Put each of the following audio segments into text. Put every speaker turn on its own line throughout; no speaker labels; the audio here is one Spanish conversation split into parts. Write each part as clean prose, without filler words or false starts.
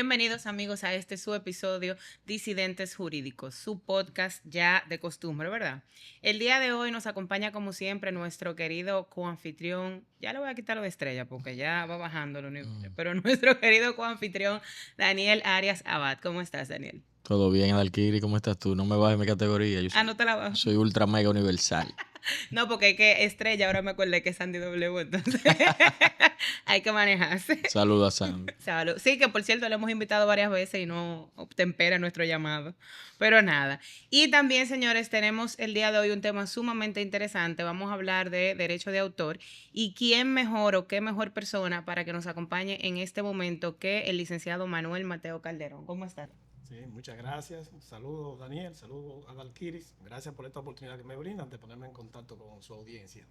Bienvenidos amigos a este su episodio Disidentes Jurídicos, su podcast ya de costumbre, ¿verdad? El día de hoy nos acompaña como siempre nuestro querido coanfitrión, ya le voy a quitar lo de estrella porque ya va bajando lo único, pero nuestro querido coanfitrión Daniel Arias Abad. ¿Cómo estás, Daniel?
Todo bien, Adalkiri, ¿cómo estás tú? No me bajes mi categoría,
No te la bajo.
soy ultra mega universal.
No, porque hay que estrella, ahora me acordé que es Sandy W, entonces hay que manejarse.
Saludos a Sandy.
Salud. Sí, que por cierto lo hemos invitado varias veces y no obtempera nuestro llamado. Pero nada. Y también, señores, tenemos el día de hoy un tema sumamente interesante. Vamos a hablar de derecho de autor. Y quién mejor o qué mejor persona para que nos acompañe en este momento que el licenciado Manuel Mateo Calderón. ¿Cómo estás?
Sí, muchas gracias. Saludos, Daniel. Saludos a Adalkiris. Gracias por esta oportunidad que me brindan de ponerme en contacto con su audiencia.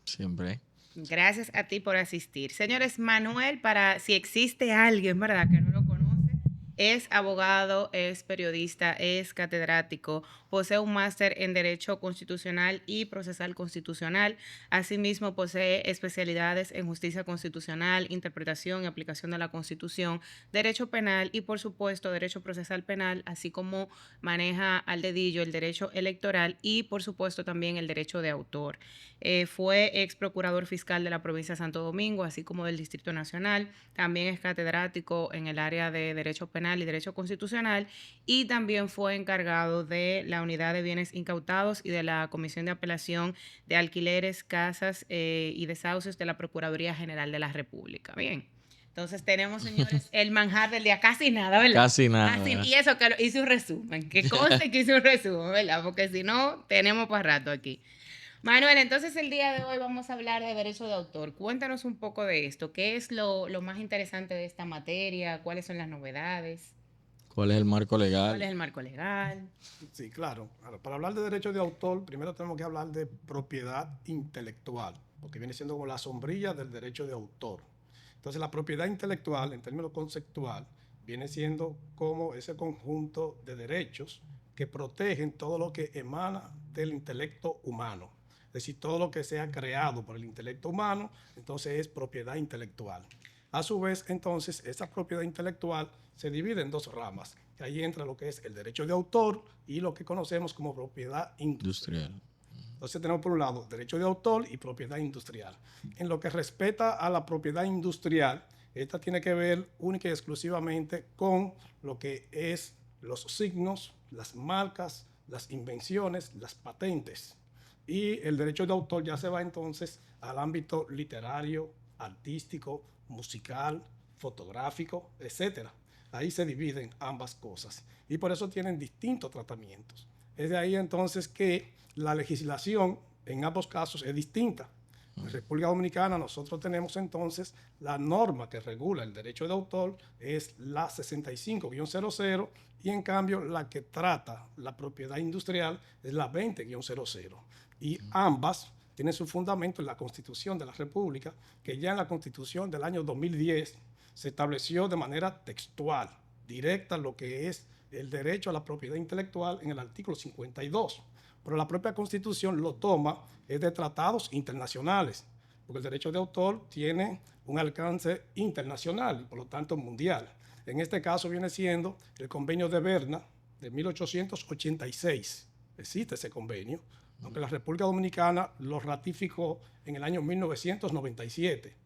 Siempre.
Gracias a ti por asistir. Señores, Manuel, para si existe alguien, ¿verdad?, que no lo conoce, es abogado, es periodista, es catedrático, posee un máster en Derecho Constitucional y Procesal Constitucional. Asimismo, posee especialidades en Justicia Constitucional, Interpretación y Aplicación de la Constitución, Derecho Penal y, por supuesto, Derecho Procesal Penal, así como maneja al dedillo el Derecho Electoral y, por supuesto, también el Derecho de Autor. Fue ex procurador fiscal de la provincia de Santo Domingo, así como del Distrito Nacional. También es catedrático en el área de Derecho Penal y Derecho Constitucional y también fue encargado de la Unidad de Bienes Incautados y de la Comisión de Apelación de Alquileres, Casas y Desahucios de la Procuraduría General de la República. Bien. Entonces tenemos, señores, el manjar del día. Casi nada, ¿verdad?
Casi nada.
Y eso que hice un resumen. Que conste que hice un resumen, ¿verdad? Porque si no, tenemos para rato aquí. Manuel, entonces el día de hoy vamos a hablar de derecho de autor. Cuéntanos un poco de esto. ¿Qué es lo más interesante de esta materia? ¿Cuáles son las novedades?
¿Cuál es el marco legal?
¿Cuál es el marco legal?
Sí, claro. Ahora, para hablar de derecho de autor, primero tenemos que hablar de propiedad intelectual, porque viene siendo como la sombrilla del derecho de autor. Entonces, la propiedad intelectual, en términos conceptual, viene siendo como ese conjunto de derechos que protegen todo lo que emana del intelecto humano. Es decir, todo lo que sea creado por el intelecto humano, entonces es propiedad intelectual. A su vez, entonces, esa propiedad intelectual se divide en dos ramas. Ahí entra lo que es el derecho de autor y lo que conocemos como propiedad industrial. Entonces tenemos por un lado derecho de autor y propiedad industrial. En lo que respecta a la propiedad industrial, esta tiene que ver única y exclusivamente con lo que es los signos, las marcas, las invenciones, las patentes. Y el derecho de autor ya se va entonces al ámbito literario, artístico, musical, fotográfico, etc. Ahí se dividen ambas cosas y por eso tienen distintos tratamientos. Es de ahí entonces que la legislación en ambos casos es distinta. En República Dominicana nosotros tenemos entonces la norma que regula el derecho de autor es la 65-00 y en cambio la que trata la propiedad industrial es la 20-00. Y ambas tienen su fundamento en la Constitución de la República, que ya en la Constitución del año 2010 se estableció de manera textual, directa, lo que es el derecho a la propiedad intelectual en el artículo 52. Pero la propia Constitución lo toma es de tratados internacionales, porque el derecho de autor tiene un alcance internacional y por lo tanto mundial. En este caso viene siendo el Convenio de Berna de 1886. Existe ese convenio, aunque la República Dominicana lo ratificó en el año 1997.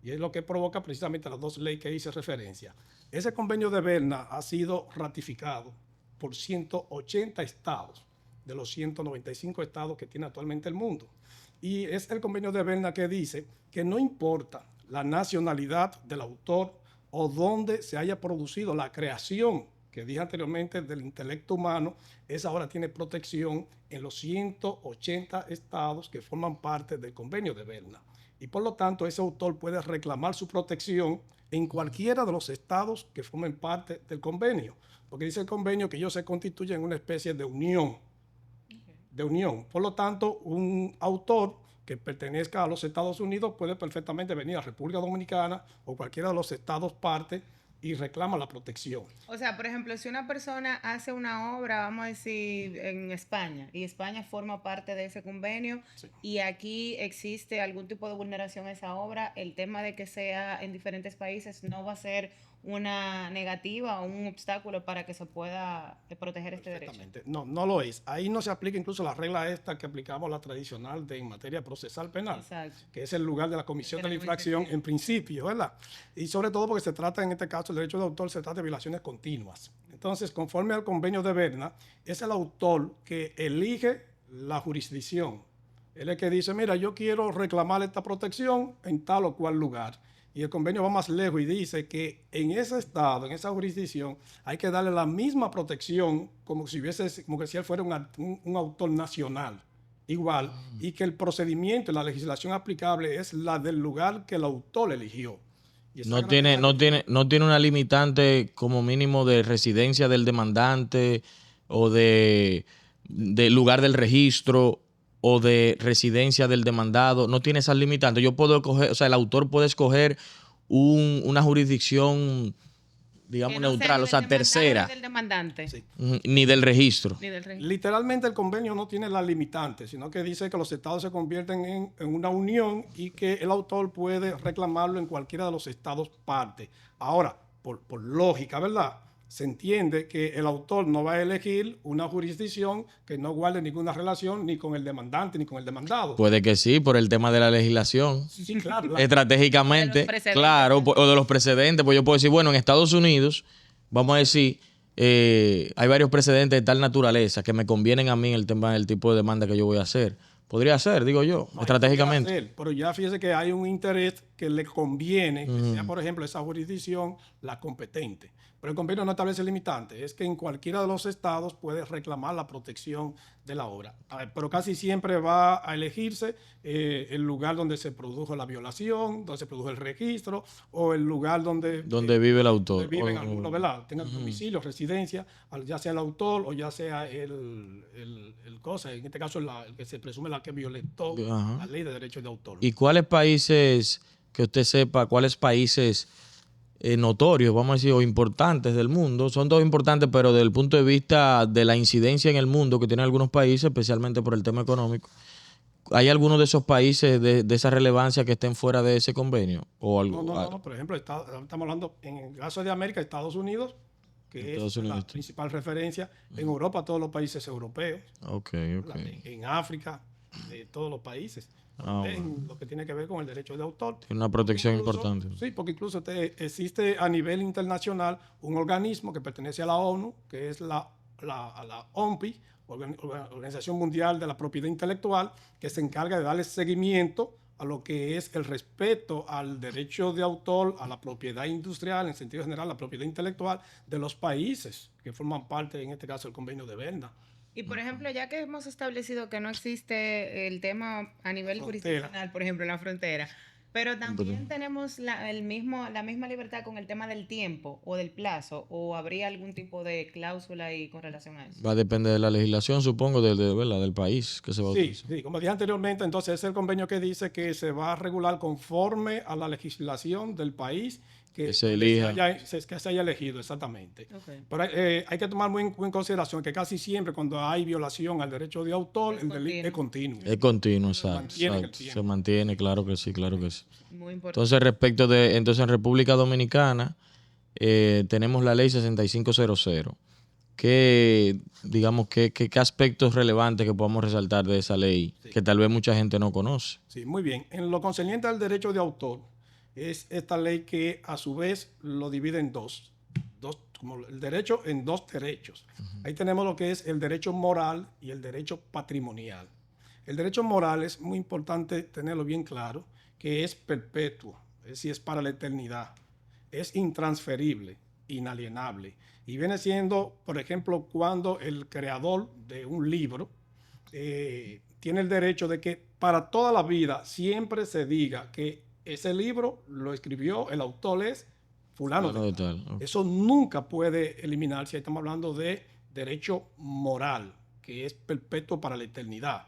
Y es lo que provoca precisamente las dos leyes que hice referencia. Ese convenio de Berna ha sido ratificado por 180 estados de los 195 estados que tiene actualmente el mundo. Y es el convenio de Berna que dice que no importa la nacionalidad del autor o dónde se haya producido la creación que dije anteriormente del intelecto humano, esa ahora tiene protección en los 180 estados que forman parte del convenio de Berna. Y por lo tanto, ese autor puede reclamar su protección en cualquiera de los estados que formen parte del convenio. Porque dice el convenio que ellos se constituyen en una especie de unión. Por lo tanto, un autor que pertenezca a los Estados Unidos puede perfectamente venir a República Dominicana o cualquiera de los estados parte y reclama la protección.
O sea, por ejemplo, si una persona hace una obra, vamos a decir, en España, y España forma parte de ese convenio, sí, y aquí existe algún tipo de vulneración a esa obra, el tema de que sea en diferentes países no va a ser una negativa o un obstáculo para que se pueda proteger este derecho.
Exactamente. No, no lo es. Ahí no se aplica incluso la regla esta que aplicamos la tradicional en materia procesal penal,
Exacto.
que es el lugar de la comisión
De
de
la
la infracción
comisión.
en principio, ¿verdad? Y sobre todo porque se trata, en este caso, el derecho de autor, se trata de violaciones continuas. Entonces, conforme al convenio de Berna, es el autor que elige la jurisdicción. Él es que dice, mira, yo quiero reclamar esta protección en tal o cual lugar. Y el convenio va más lejos y dice que en ese estado, en esa jurisdicción, hay que darle la misma protección como si él fuera un autor nacional, igual, y que el procedimiento y la legislación aplicable es la del lugar que el autor eligió. Y esa
No
gran
tiene, no
garantía-
tiene, no tiene una limitante como mínimo de residencia del demandante o de lugar del registro o de residencia del demandado. No tiene esas limitantes. Yo puedo escoger, o sea, el autor puede escoger una jurisdicción,
Que
digamos,
no sea
neutral,
ni
o
del
sea,
demandado
tercera,
ni del demandante,
Sí.
ni del registro.
ni del registro.
Literalmente el convenio no tiene la limitante, sino que dice que los estados se convierten en una unión y que el autor puede reclamarlo en cualquiera de los estados parte. Ahora, por lógica, ¿verdad? Se entiende que el autor no va a elegir una jurisdicción que no guarde ninguna relación ni con el demandante ni con el demandado.
Puede que sí, por el tema de la legislación.
Sí, claro.
De
Estratégicamente,
los precedentes,
claro,
¿no?
o de los precedentes, pues yo puedo decir, bueno, en Estados Unidos, vamos a decir, hay varios precedentes de tal naturaleza que me convienen a mí en el tema del tipo de demanda que yo voy a hacer. Podría ser, digo yo, estratégicamente.
Hacer, pero ya fíjese que hay un interés que le conviene que sea, por ejemplo, esa jurisdicción la competente. Pero el convenio no establece limitante, es que en cualquiera de los estados puede reclamar la protección de la obra. Pero casi siempre va a elegirse el lugar donde se produjo la violación, donde se produjo el registro, o el lugar donde
Vive el autor.
donde viven algunos, ¿verdad? Tengan domicilio, residencia, ya sea el autor o ya sea el cosa, en este caso el que se presume la que violentó
Ajá.
la ley de derechos de autor.
¿Y cuáles países, que usted sepa, cuáles países notorios, vamos a decir, o importantes del mundo? Son todos importantes, pero desde el punto de vista de la incidencia en el mundo que tienen algunos países, especialmente por el tema económico, ¿hay algunos de esos países de esa relevancia que estén fuera de ese convenio? O algo,
No. Por ejemplo, estamos hablando, en el caso de América, Estados Unidos, que
Estados
es la
Unidos.
principal referencia. En Europa, todos los países europeos.
Ok.
En África, de todos los países. En lo que tiene que ver con el derecho de autor.
Tiene una protección
Incluso-
importante.
Sí, porque incluso existe a nivel internacional un organismo que pertenece a la ONU, que es la OMPI, Organización Mundial de la Propiedad Intelectual, que se encarga de darle seguimiento a lo que es el respeto al derecho de autor, a la propiedad industrial, en sentido general, la propiedad intelectual de los países que forman parte, en este caso, del convenio de Berna.
Y por ejemplo, ya que hemos establecido que no existe el tema a nivel
Frontera.
jurisdiccional, por ejemplo, en la frontera, pero también tenemos la misma libertad con el tema del tiempo o del plazo, o habría algún tipo de cláusula ahí con relación a eso.
Va a depender de la legislación, supongo, ¿verdad? Del país que se va a
Sí,
utilizar.
sí, como dije anteriormente, entonces es el convenio que dice que se va a regular conforme a la legislación del país
Que se elija.
que se haya elegido, exactamente.
Ok.
Pero hay que tomar muy en consideración que casi siempre cuando hay violación al derecho de autor, el delito es continuo.
Es continuo, exacto.
mantiene en el
Exacto.
tiempo.
Se mantiene, claro que sí, claro que sí.
Muy importante.
Entonces en República Dominicana tenemos la ley 6500. Digamos, qué aspectos relevantes que podamos resaltar de esa ley que tal vez mucha gente no conoce?
Sí, muy bien. En lo concerniente al derecho de autor, es esta ley que a su vez lo divide en dos, como el derecho en dos derechos. Ahí tenemos lo que es el derecho moral y el derecho patrimonial. El derecho moral es muy importante tenerlo bien claro, que es perpetuo, es decir, es para la eternidad, es intransferible, inalienable. Y viene siendo, por ejemplo, cuando el creador de un libro tiene el derecho de que para toda la vida siempre se diga que ese libro lo escribió, el autor es fulano de tal.
Okay.
Eso nunca puede eliminarse. Estamos hablando de derecho moral, que es perpetuo para la eternidad.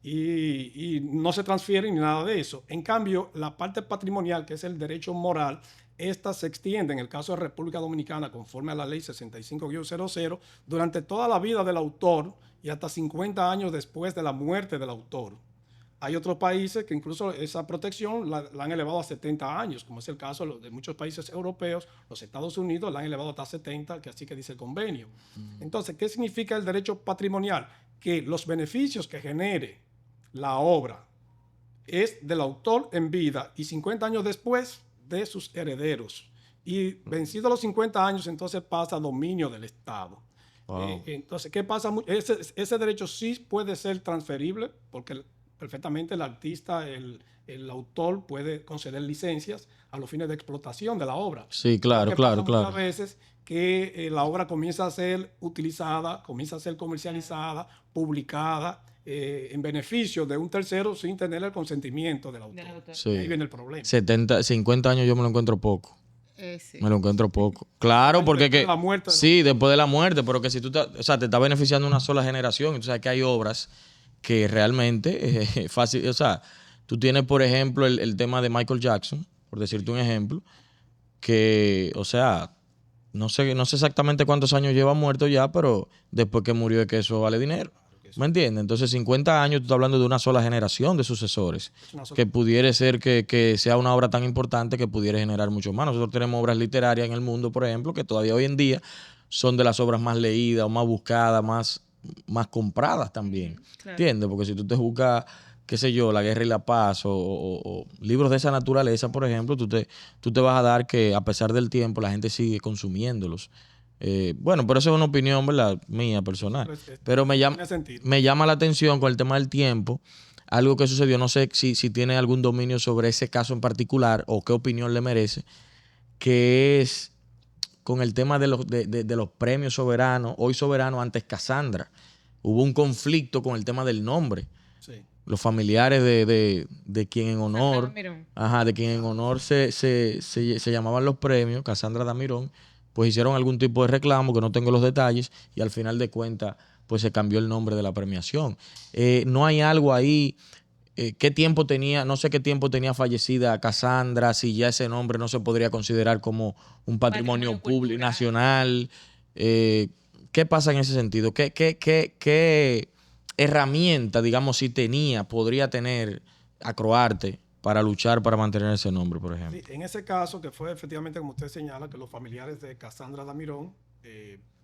Y no se transfiere ni nada de eso. En cambio, la parte patrimonial, que es el derecho moral, esta se extiende en el caso de República Dominicana, conforme a la ley 65-00, durante toda la vida del autor y hasta 50 años después de la muerte del autor. Hay otros países que incluso esa protección la han elevado a 70 años, como es el caso de muchos países europeos. Los Estados Unidos la han elevado hasta 70, que así que dice el convenio. Entonces, ¿qué significa el derecho patrimonial? Que los beneficios que genere la obra es del autor en vida y 50 años después de sus herederos. Y vencidos los 50 años, entonces pasa a dominio del Estado.
Wow.
Entonces, ¿qué pasa? Ese derecho sí puede ser transferible porque perfectamente el artista, el autor puede conceder licencias a los fines de explotación de la obra.
Sí, claro,
Porque
claro,
pasa muchas
claro.
veces que la obra comienza a ser utilizada, comienza a ser comercializada, publicada en beneficio de un tercero sin tener el consentimiento del autor.
Del autor.
Sí.
Ahí viene el problema.
70, 50 años yo me lo encuentro poco.
Sí.
Me lo encuentro poco. Claro, porque
Después
que...
de la muerte,
Sí, después de la muerte, pero que si tú o sea, te está beneficiando una sola generación. Entonces, que hay obras que realmente fácil. O sea, tú tienes, por ejemplo, el tema de Michael Jackson, por decirte un ejemplo, que, o sea, no sé exactamente cuántos años lleva muerto ya, pero después que murió es que eso vale dinero. ¿Me entiendes? Entonces, 50 años, tú estás hablando de una sola generación de sucesores, que pudiera ser que sea una obra tan importante que pudiera generar mucho más. Nosotros tenemos obras literarias en el mundo, por ejemplo, que todavía hoy en día son de las obras más leídas o más buscadas, más compradas también.
Claro.
¿Entiendes? Porque si tú te buscas, qué sé yo, La Guerra y la Paz o libros de esa naturaleza, por ejemplo, tú te vas a dar que a pesar del tiempo la gente sigue consumiéndolos. Bueno, pero eso es una opinión, ¿verdad? Mía, personal. Pero me llama la atención con el tema del tiempo, algo que sucedió, no sé si tiene algún dominio sobre ese caso en particular o qué opinión le merece, que es con el tema de los premios soberanos, hoy soberano, antes Casandra. Hubo un conflicto con el tema del nombre.
Sí.
Los familiares de quien en honor, de quien en honor se llamaban los premios, Casandra Damirón, pues hicieron algún tipo de reclamo, que no tengo los detalles, y al final de cuentas, pues se cambió el nombre de la premiación. No hay algo ahí, qué tiempo tenía, no sé qué tiempo tenía fallecida Casandra, si ya ese nombre no se podría considerar como un patrimonio público nacional. ¿Qué pasa en ese sentido? ¿Qué herramienta, digamos, si podría tener Acroarte para luchar para mantener ese nombre, por ejemplo?
Sí, en ese caso, que fue efectivamente como usted señala, que los familiares de Casandra Damirón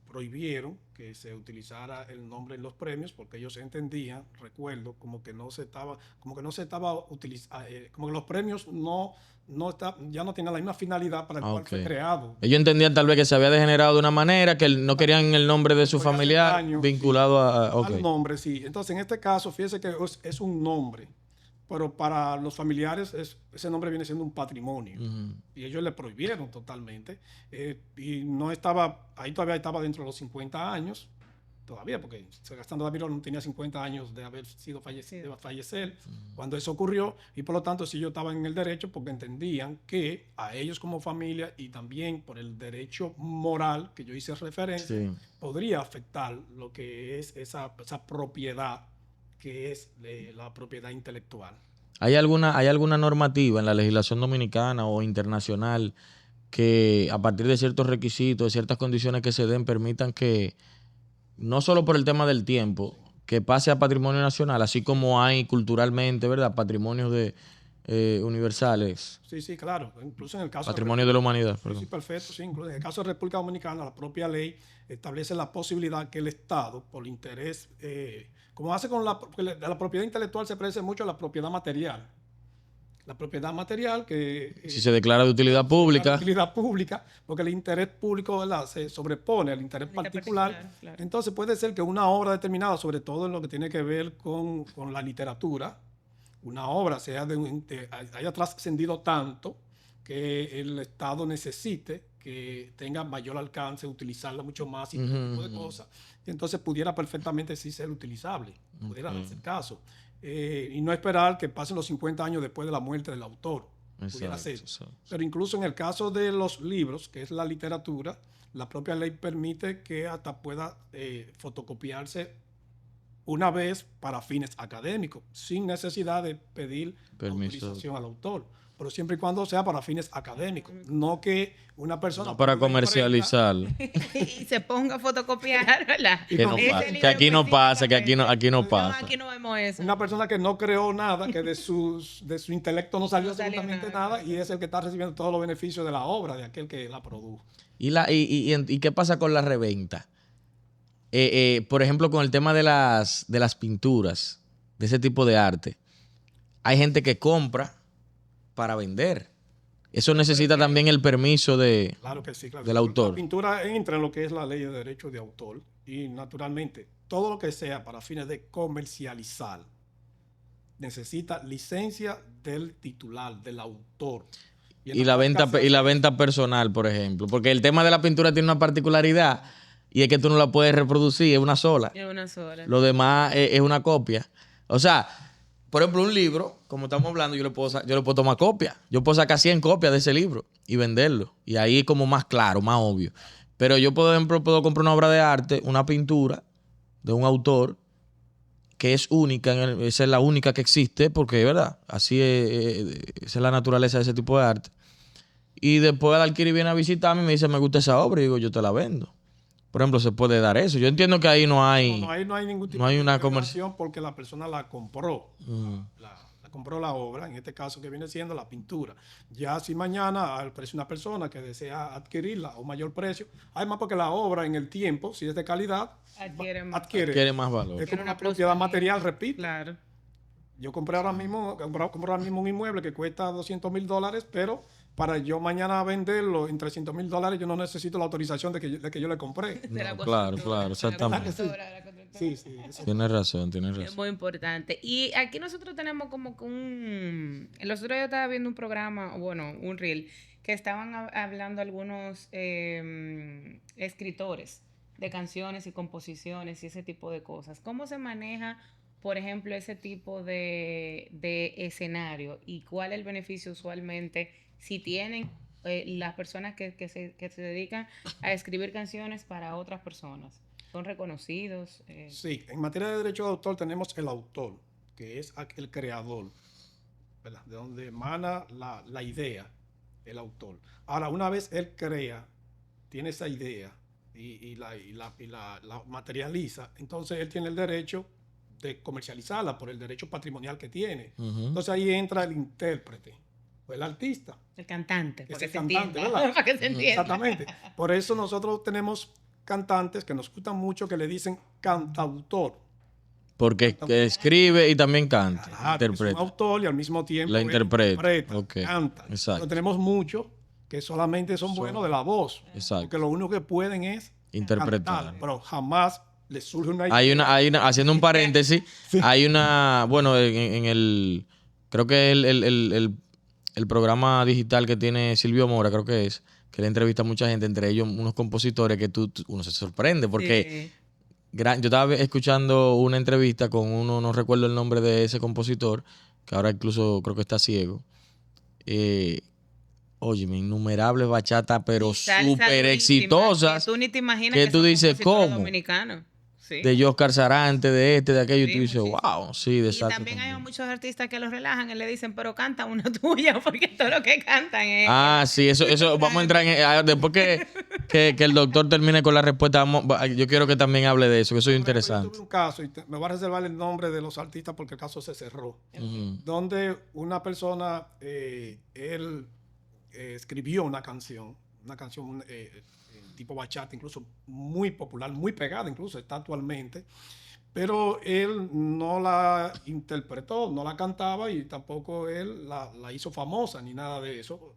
prohibieron que se utilizara el nombre en los premios porque ellos entendían, recuerdo, como que no se estaba utilizando, como que los premios ya no tenían la misma finalidad para el cual fue creado.
Ellos entendían tal vez que se había degenerado de una manera, que no querían el nombre de su familiar vinculado
al nombre, sí. Entonces, en este caso, fíjese que es un nombre, pero para los familiares ese nombre viene siendo un patrimonio. Y ellos le prohibieron totalmente. Y no estaba, ahí todavía estaba dentro de los 50 años, todavía, porque Casandra Damirón no tenía 50 años de haber sido de fallecer cuando eso ocurrió, y por lo tanto sí ellos estaban en el derecho porque entendían que a ellos como familia y también por el derecho moral que yo hice referencia, podría afectar lo que es esa propiedad que es la propiedad intelectual.
¿Hay alguna normativa en la legislación dominicana o internacional que a partir de ciertos requisitos, de ciertas condiciones que se den, permitan que, no solo por el tema del tiempo, que pase a patrimonio nacional, así como hay culturalmente, ¿verdad?, patrimonios universales?
Sí, claro. Incluso en el caso
patrimonio de la humanidad.
Sí, perfecto. Sí, incluso en el caso de República Dominicana, la propia ley establece la posibilidad que el Estado, por interés, como hace con la propiedad intelectual, se parece mucho a la propiedad material. La propiedad material que...
si se declara de utilidad pública.
Porque el interés público, ¿verdad?, se sobrepone al interés particular. Claro. Entonces puede ser que una obra determinada, sobre todo en lo que tiene que ver con la literatura, una obra haya trascendido tanto que el Estado necesite que tenga mayor alcance, utilizarla mucho más y todo tipo de cosas. Y entonces pudiera perfectamente sí ser utilizable, pudiera hacer caso. Y no esperar que pasen los 50 años después de la muerte del autor. Pudiera ser. Pero incluso en el caso de los libros, que es la literatura, la propia ley permite que hasta pueda fotocopiarse una vez para fines académicos, sin necesidad de pedir
Permiso.
autorización al autor, pero siempre y cuando sea para fines académicos, no que una persona...
No para
ponga una
comercializarlo.
Y se ponga a fotocopiar, ¿verdad?
Y
Que
no
no
Ese
pasa.
libro
Que aquí no pasa, que aquí no
específicamente.
pasa.
No, aquí no vemos eso.
Una persona que no creó nada, que de su intelecto no salió
No salió
absolutamente
nada.
nada, y es el que está recibiendo todos los beneficios de la obra de aquel que la produjo.
¿Y qué pasa con la reventa? Por ejemplo, con el tema de las pinturas, de ese tipo de arte. Hay gente que compra para vender. Eso necesita también el permiso
Claro que sí, claro.
del autor.
La pintura entra en lo que es la ley de derecho de autor y naturalmente todo lo que sea para fines de comercializar necesita licencia del titular, del autor.
Y la venta personal, por ejemplo. Porque el tema de la pintura tiene una particularidad y es que tú no la puedes reproducir, es una sola.
Es una sola.
Lo demás es una copia. O sea, por ejemplo, un libro, como estamos hablando, yo le puedo tomar copia. Yo puedo sacar 100 copias de ese libro y venderlo. Y ahí es como más claro, más obvio. Pero yo, por ejemplo, puedo comprar una obra de arte, una pintura de un autor que es única, esa es la única que existe, porque, ¿verdad? Así esa es la naturaleza de ese tipo de arte. Y después el adquirir viene a visitarme y me dice, me gusta esa obra, y digo, yo te la vendo. Por ejemplo, se puede dar eso. Yo entiendo que ahí no hay...
No, ahí no hay ningún tipo
no hay
de
una
comercialización porque la persona la compró.
Mm.
La compró la obra, en este caso que viene siendo la pintura. Ya si mañana aparece una persona que desea adquirirla a un mayor precio, además porque la obra en el tiempo, si es de calidad,
Adquiere
más valor.
Es
Tiene
como
una
una propiedad
plusvalía.
material, repito.
Claro.
Yo compré ahora mismo un inmueble que cuesta $200,000, pero para yo mañana venderlo en $300,000, yo no necesito la autorización de que yo le compré.
De la
No,
constructora,
claro, exactamente.
de la constructora.
Sí, sí. Eso.
Tienes razón.
Es muy importante. Y aquí nosotros tenemos como que el otro día yo estaba viendo un programa, bueno, un reel, que estaban hablando algunos escritores de canciones y composiciones y ese tipo de cosas. ¿Cómo se maneja, por ejemplo, ese tipo de escenario? ¿Y cuál es el beneficio usualmente si tienen las personas que se dedican a escribir canciones para otras personas? ¿Son reconocidos?
Sí, en materia de derecho de autor tenemos el autor, que es el creador, ¿verdad? De donde emana la idea, el autor. Ahora, una vez él crea, tiene esa idea y la materializa, entonces él tiene el derecho de comercializarla por el derecho patrimonial que tiene.
Ujú.
Entonces ahí entra el intérprete o el artista.
El cantante,
Es
para que
el
se
cantante,
entienda.
¿verdad?
Para que se entienda.
Exactamente. Por eso nosotros tenemos cantantes que nos gustan mucho que le dicen cantautor.
Porque escribe y también canta,
Claro, es un
interpreta.
autor y al mismo tiempo
La
él
interpreta. Ok,
canta.
exacto.
Pero tenemos muchos que solamente son buenos de la voz.
Exacto.
Porque lo único que pueden es
Interpretar.
cantar, pero jamás les surge una
Haciendo un paréntesis, hay una, bueno, en el, creo que el programa digital que tiene Silvio Mora, creo que es, que le entrevista a mucha gente, entre ellos unos compositores que uno se sorprende, porque yo estaba escuchando una entrevista con uno, no recuerdo el nombre de ese compositor, que ahora incluso creo que está ciego. Óyeme, innumerables bachatas, pero
Salsa
súper
durísima,
exitosas.
que tú ni te imaginas
que
que
tú
son
dices,
compositores
¿cómo?
dominicanos. Sí.
De Oscar Sarante, de este, de aquello, y
Sí,
tú dices,
muchísimo.
wow, sí, de
Y
salsa
también hay
también.
muchos artistas que los relajan y le dicen, pero canta una tuya, porque todo lo que cantan es...
Ah, sí, eso vamos a entrar después que el doctor termine con la respuesta, yo quiero que también hable de eso, que eso es
Yo
interesante.
tuve un caso, y me voy a reservar el nombre de los artistas porque el caso se cerró,
Ujú.
donde una persona, él escribió una canción tipo bachata, incluso muy popular, muy pegada, incluso está actualmente, pero él no la interpretó, no la cantaba y tampoco él la hizo famosa ni nada de eso.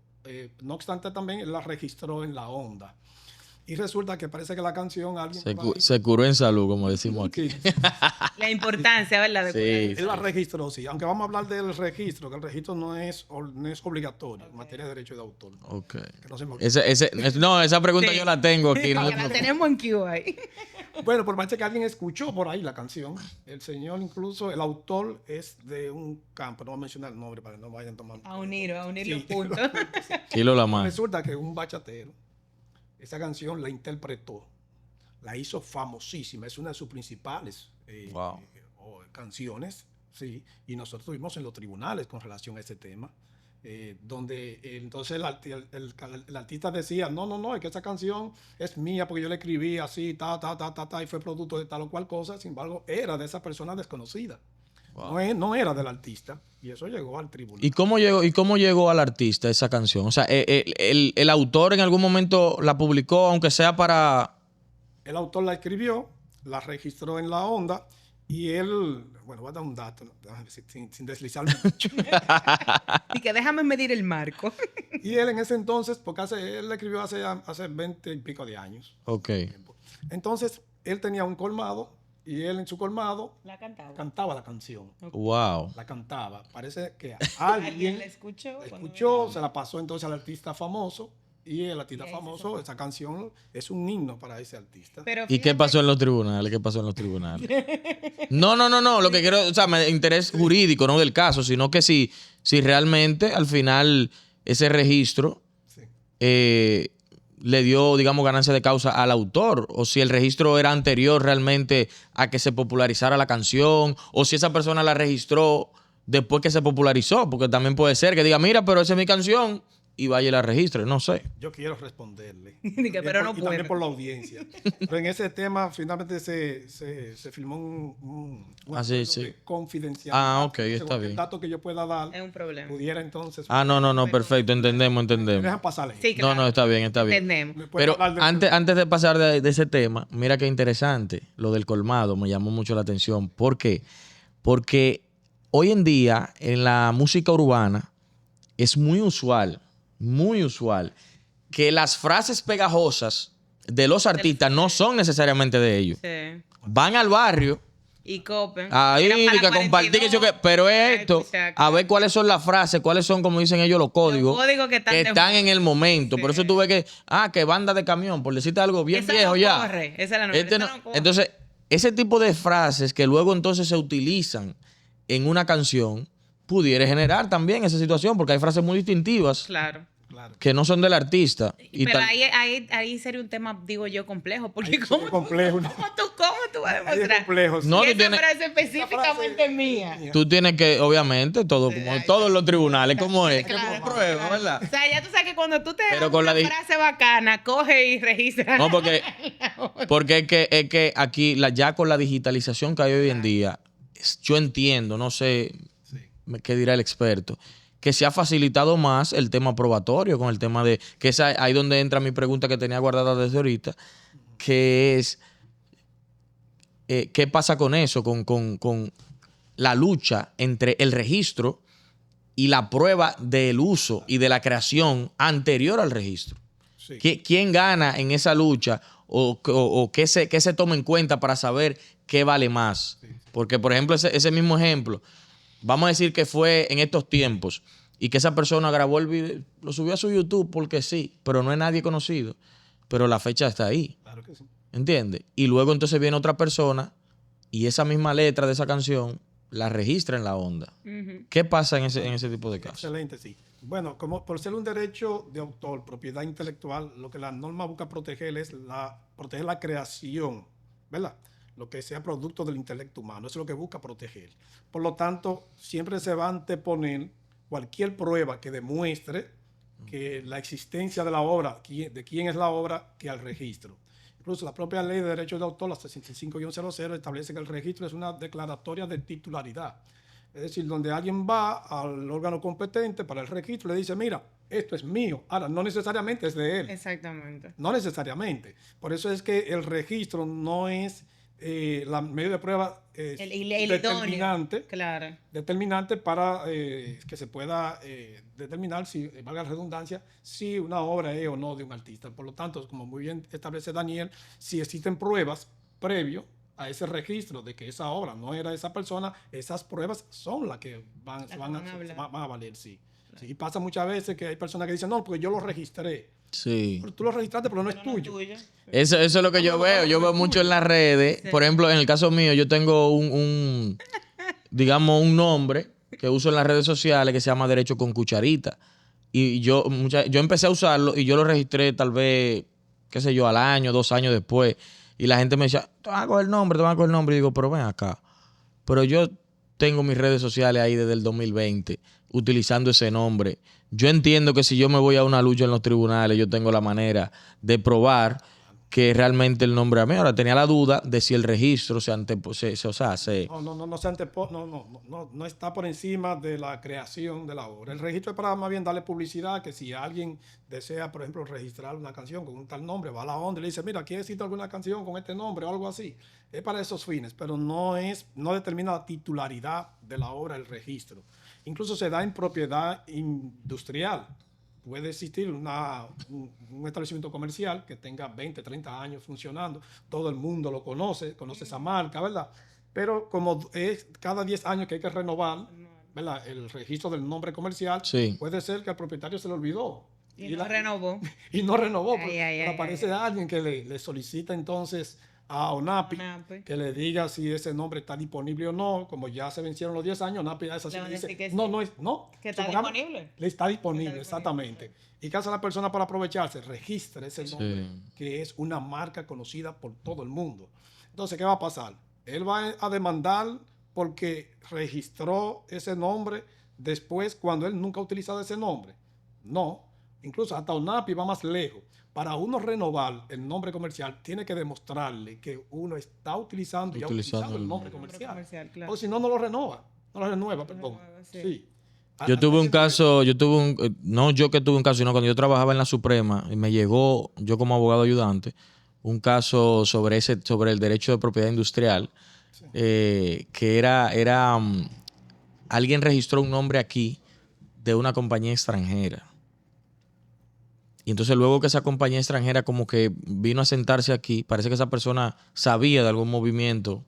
No obstante, también él la registró en la onda. Y resulta que parece que la canción alguien por ahí-
Se curó en salud, como decimos aquí.
Sí,
La importancia, ¿verdad? De
Sí,
él la registró, sí. Aunque vamos a hablar del registro, que el registro no es obligatorio en materia de derecho de autor.
Ok.
Que no se me-
No, esa pregunta
Sí.
yo la tengo aquí. No
curar.
te
La
preocupes.
tenemos en Q ahí.
Bueno, por parece que alguien escuchó por ahí la canción. El señor, incluso, el autor es de un campo, no voy a mencionar el nombre para que no vayan tomando.
A unir
Sí.
los puntos.
Kilo la mano.
Resulta que un bachatero, esa canción la interpretó, la hizo famosísima, es una de sus principales
Wow.
o canciones, sí, y nosotros estuvimos en los tribunales con relación a ese tema, donde entonces el artista decía, no, es que esa canción es mía porque yo la escribí así, y fue producto de tal o cual cosa, sin embargo, era de esa persona desconocida.
Wow.
No era del artista, y eso llegó al tribunal.
¿Y cómo llegó al artista esa canción? O sea, el autor en algún momento la publicó, aunque sea para...
El autor la escribió, la registró en la onda, y él, bueno, voy a dar un dato, sin deslizarme mucho.
Y que déjame medir el marco.
Y él en ese entonces, porque él la escribió hace 20 y pico de años.
Ok.
Entonces, él tenía un colmado, y él en su colmado
La cantaba.
cantaba la canción.
Wow.
La cantaba. Parece que
Alguien
alguien
la escuchó.
se la pasó entonces al artista famoso, y el artista famoso, esa canción es un himno para ese artista.
Pero
¿Y qué pasó en los tribunales? ¿Qué pasó en los tribunales? No. Lo que quiero, o sea, me interés jurídico, no del caso, sino que si realmente al final ese registro
Sí.
le dio, digamos, ganancia de causa al autor, o si el registro era anterior realmente a que se popularizara la canción, o si esa persona la registró después que se popularizó, porque también puede ser que diga, mira, pero esa es mi canción, y vaya y la registre, no sé.
Yo quiero responderle.
Dije, pero no
Y
puedo.
también por la audiencia. Pero en ese tema finalmente se filmó un
Sí,
acuerdo
sí.
de confidencialidad.
Ah, ok,
Entonces,
está
cualquier
bien.
dato que yo pueda dar
Es un problema.
pudiera entonces...
Ah, no, perfecto,
Me
entendemos.
dejan pasarle.
Sí, claro.
No, está bien.
Entendemos.
Me puede
Pero
hablar de-
antes de pasar de ese tema, mira qué interesante, lo del colmado me llamó mucho la atención. ¿Por qué? Porque hoy en día en la música urbana es muy usual que las frases pegajosas de los artistas no son necesariamente de ellos.
Sí.
Van al barrio,
Y copen.
ahí,
Era para
que compartir, que yo qué, pero es esto,
Exacto.
a ver cuáles son las frases, cuáles son, como dicen ellos, los códigos,
códigos que están de
en el momento.
Sí.
Por eso tú ves que banda de camión, por decirte algo bien
Esa
viejo
no
ya.
corre, esa es la novela,
Este
esa
no-
no corre.
Entonces, ese tipo de frases que luego entonces se utilizan en una canción, pudiera generar también esa situación, porque hay frases muy distintivas
Claro.
Claro.
que no son del artista. Y
Pero
tal-
ahí sería un tema, digo yo, complejo. Porque
Ahí
¿cómo,
sería complejo, ¿no?
¿cómo tú vas a
Ahí es
demostrar?
complejo.
No,
Y
tú
esa
tienes-
frase específicamente es mía.
Tú tienes que, obviamente, todo, como en todos los tribunales, como es,
Claro,
que prueba,
claro.
¿verdad?
O sea, ya tú sabes que cuando tú te
Pero
das
con
una
la di-
frase bacana, coge y registra.
No, porque es que aquí, ya con la digitalización que hay hoy en día, yo entiendo, no sé
Sí.
qué dirá el experto, que se ha facilitado más el tema probatorio con el tema de, que es ahí donde entra mi pregunta que tenía guardada desde ahorita, que es, ¿qué pasa con eso? Con la lucha entre el registro y la prueba del uso y de la creación anterior al registro.
Sí.
¿Quién gana en esa lucha o qué se toma en cuenta para saber qué vale más? Porque, por ejemplo, ese mismo ejemplo, vamos a decir que fue en estos tiempos y que esa persona grabó el video, lo subió a su YouTube porque sí, pero no es nadie conocido, pero la fecha está ahí,
Claro que sí.
¿entiendes? Y luego entonces viene otra persona y esa misma letra de esa canción la registra en la onda.
Ujú.
¿Qué pasa en ese tipo de casos?
Excelente, sí. Bueno, como por ser un derecho de autor, propiedad intelectual, lo que la norma busca proteger es proteger la creación, ¿verdad? Lo que sea producto del intelecto humano, eso es lo que busca proteger. Por lo tanto, siempre se va a anteponer cualquier prueba que demuestre que la existencia de la obra, de quién es la obra, que al registro. Incluso la propia ley de derechos de autor, la 65-00, establece que el registro es una declaratoria de titularidad. Es decir, donde alguien va al órgano competente para el registro y le dice, mira, esto es mío. Ahora, no necesariamente es de él.
Exactamente.
No necesariamente. Por eso es que el registro no es la medio de prueba
El idóneo.
determinante,
Claro.
determinante para que se pueda determinar, si valga la redundancia, si una obra es o no de un artista. Por lo tanto, como muy bien establece Daniel, si existen pruebas previo a ese registro de que esa obra no era de esa persona, esas pruebas son las que van a valer, sí. Sí, y pasa muchas veces que hay personas que dicen, no, porque yo lo registré.
Sí.
Pero tú lo registraste, pero no es
Pero no es
tuyo.
tuyo.
Eso es lo que yo veo. Yo veo mucho en las redes.
Sí.
Por ejemplo, en el caso mío, yo tengo digamos, un nombre que uso en las redes sociales que se llama Derecho con Cucharita. Y yo empecé a usarlo y yo lo registré tal vez, qué sé yo, al año, 2 años después. Y la gente me decía, te van a coger el nombre. Y digo, pero ven acá. pero yo tengo mis redes sociales ahí desde el 2020 utilizando ese nombre. Yo entiendo que si yo me voy a una lucha en los tribunales, yo tengo la manera de probar que realmente el nombre a mí. Ahora tenía la duda de si el registro se
No está por encima de la creación de la obra. El registro es para más bien darle publicidad, que si alguien desea, por ejemplo, registrar una canción con un tal nombre, va a la onda y le dice, mira, aquí existe alguna canción con este nombre o algo así. Es para esos fines, pero no determina la titularidad de la obra el registro. Incluso se da en propiedad industrial. Puede existir un establecimiento comercial que tenga 20, 30 años funcionando. Todo el mundo lo conoce esa marca, ¿verdad? Pero como es cada 10 años que hay que renovar, ¿verdad?, el registro del nombre comercial,
Sí.
puede ser que al propietario se le olvidó.
Y no renovó.
Y no renovó.
Ay,
Aparece alguien que le solicita entonces a ONAPI que le diga si ese nombre está disponible o no. Como ya se vencieron los 10 años, ONAPI es así, dice,
que
que
está disponible.
Está disponible, exactamente.
Sí.
¿Y qué hace la persona para aprovecharse? Registra ese nombre,
Sí.
que es una marca conocida por todo el mundo. Entonces, ¿qué va a pasar? Él va a demandar porque registró ese nombre después cuando él nunca ha utilizado ese nombre. No, incluso hasta ONAPI va más lejos. Para uno renovar el nombre comercial, tiene que demostrarle que uno está utilizando el nombre comercial. Claro. O si no, no lo renueva, perdón. Sí.
Yo tuve un caso, no yo que tuve un caso, sino cuando yo trabajaba en la Suprema, y me llegó, yo como abogado ayudante, un caso sobre el derecho de propiedad industrial,
Sí.
Que era alguien registró un nombre aquí de una compañía extranjera. Y entonces luego que esa compañía extranjera como que vino a sentarse aquí, parece que esa persona sabía de algún movimiento,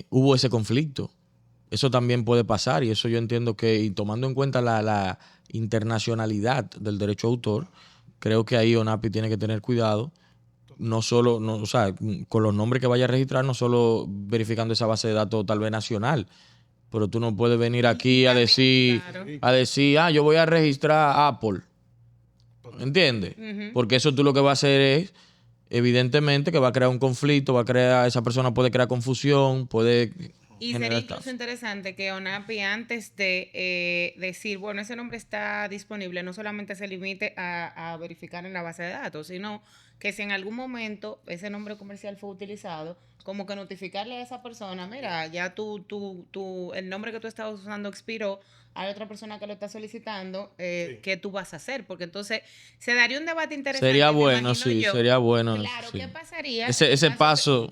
hubo ese conflicto. Eso también puede pasar, y eso yo entiendo que, y tomando en cuenta la internacionalidad del derecho de autor, creo que ahí ONAPI tiene que tener cuidado, o sea, con los nombres que vaya a registrar, no solo verificando esa base de datos tal vez nacional, pero tú no puedes venir aquí a decir, yo voy a registrar Apple. ¿Entiendes? Porque eso tú lo que va a hacer es, evidentemente, que va a crear un conflicto, esa persona puede crear confusión, puede...
Y sería incluso interesante que ONAPI, antes de decir, bueno, ese nombre está disponible, no solamente se limite a verificar en la base de datos, sino que si en algún momento ese nombre comercial fue utilizado, como que notificarle a esa persona, mira, ya el nombre que tú estabas usando expiró, hay otra persona que lo está solicitando,
sí.
¿qué tú vas a hacer? Porque entonces se daría un debate interesante.
Sería bueno, sí, sería bueno.
Claro,
sí.
¿qué pasaría?
Ese paso,